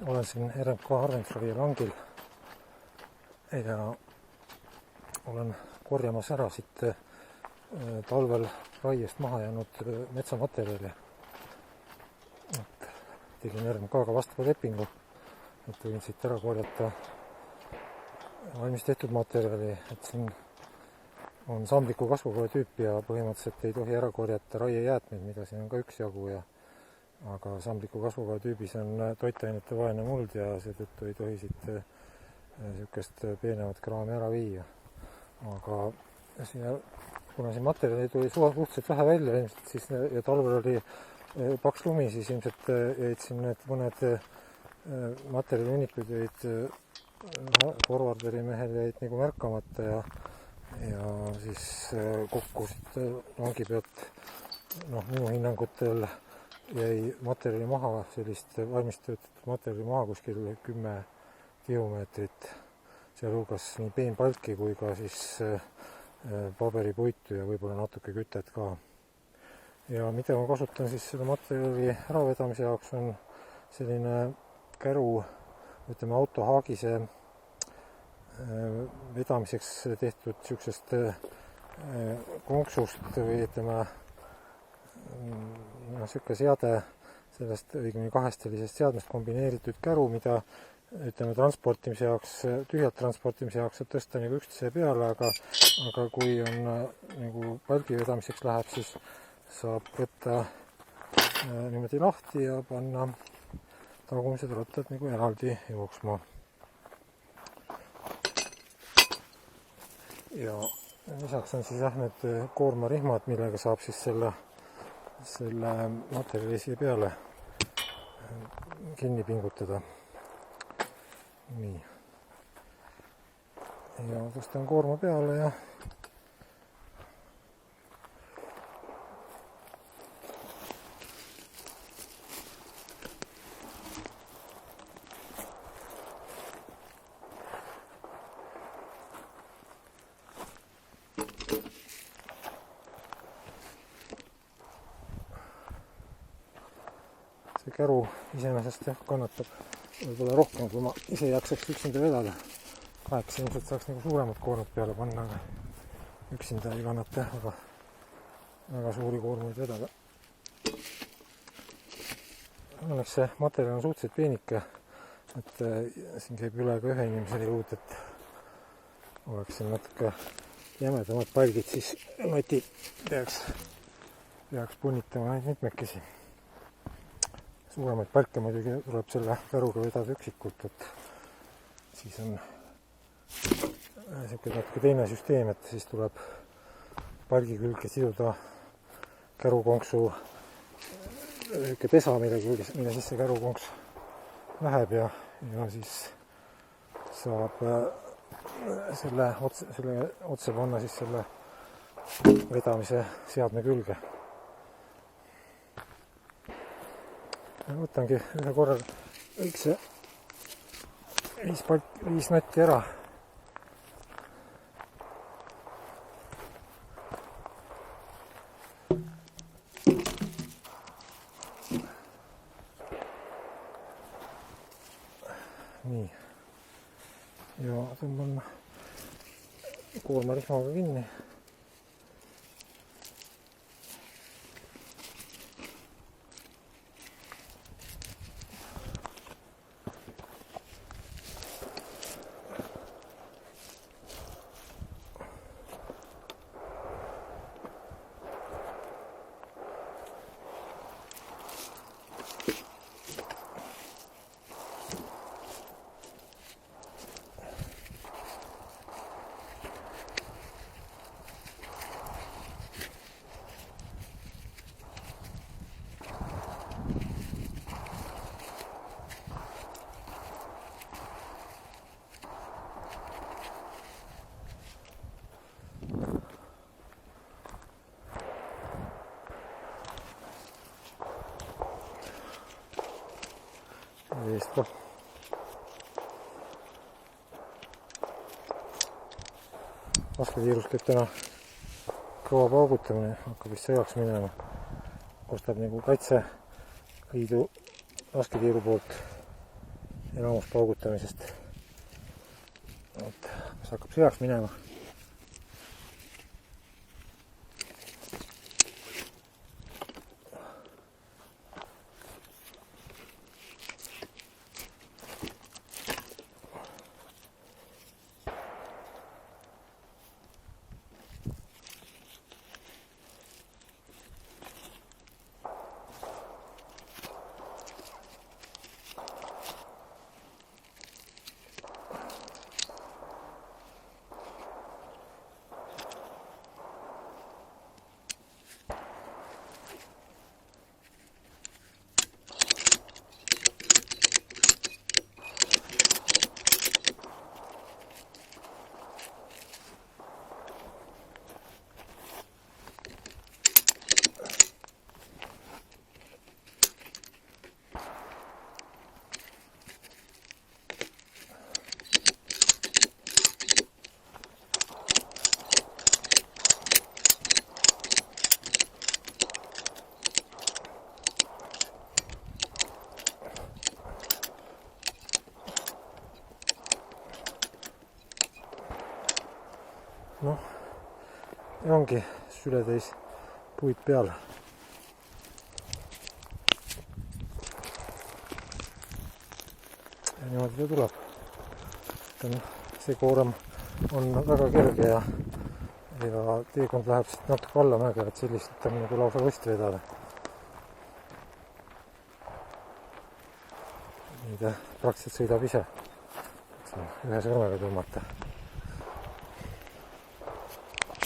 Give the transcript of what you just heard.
olen siin RMK harvendusravi langil ja olen korjamas ära siit talvel raiest maha jäänud metsamaterjali. Tegin RMK-ga vastava lepingu, et võin siit ära korjata valmis tehtud materjali, et siin on sambliku kasvukoha tüüp ja põhimõtteliselt ei tohi ära korjata raiejäätmeid, mida siin on ka üksjagu, aga sambliku kasvukoha tüübis on toitainete vaene muld ja seetõttu ei tohi siit niisugust peenemat kraami ära viia. Aga kuna siin materjali tuli suhteliselt vähe välja ilmselt, siis, ja talvel oli paks lumi, siis ilmselt jäid siin need mõned materjalihunnikud jäid forwarderi mehel jäid nagu märkamata ja siis kokku langi pealt minu hinnangutel jäi materjali maha, sellist valmistöötatud materjali maha kuskil 10 tihumeetrit, sealhulgas nii peenpalki kui ka siis paberipuitu ja võib-olla natuke kütet ka. Ja mida ma kasutan siis selle materjali äravedamise jaoks on selline käru, ütleme autohaagise vedamiseks tehtud niisugusest konksust või ütleme niisugune seade sellest õigemini kahest sellisest seadmest kombineeritud käru, mida ütleme transportimise jaoks, tühjalt transportimise jaoks saab tõsta nagu üksteise peale, aga kui on nagu palgi vedamiseks läheb, siis saab võtta niimoodi lahti ja panna tagumised rattad nagu eraldi jooksma. Ja lisaks on siis need koormarihmad, millega saab siis selle materjali siia peale kinni pingutada. Nii. Ja tõstan koorma peale ja see käru iseenesest kannatab võib-olla rohkem, kui ma ise jaksaks üksinda vedada. Kaheks ilmselt saaks nagu suuremad koormad peale panna, aga üksinda ei kannata väga suuri koormaid vedada. Õnneks see materjal on suhteliselt peenike, et siin käib üle ka ühe inimesele jõud, et oleks siin natuke jämedamad palgid, siis noti peaks punnitama neid mitmekesi. Suuremaid palke muidugi tuleb selle käruga vedada üksikult, et siis on niisugune natuke teine süsteem, et siis tuleb palgi külge siduda kärukonksu pesa, mille sisse kärukonks läheb ja siis saab selle otse panna siis selle vedamise seadme külge. Võtangi ühe korral kõik see 5 notti ära. Nii. Ja tõmban koormarihmaga kinni. Eest ka. Laskekiirus käib täna kõva paugutamine, hakkab vist sõjaks minema. Kostab nagu Kaitseliidu laskekiiru poolt enamus paugutamisest. Et mis hakkab sõjaks minema. Noh, ja ongi sületäis puid peal. Ja niimoodi ta tuleb. See koorem on väga kerge ja teekond läheb siit natuke allamäge, et sellist on nagu lausa kosti vedada. Nii ta praktiliselt sõidab ise. Ühe sõrmega tõmmata.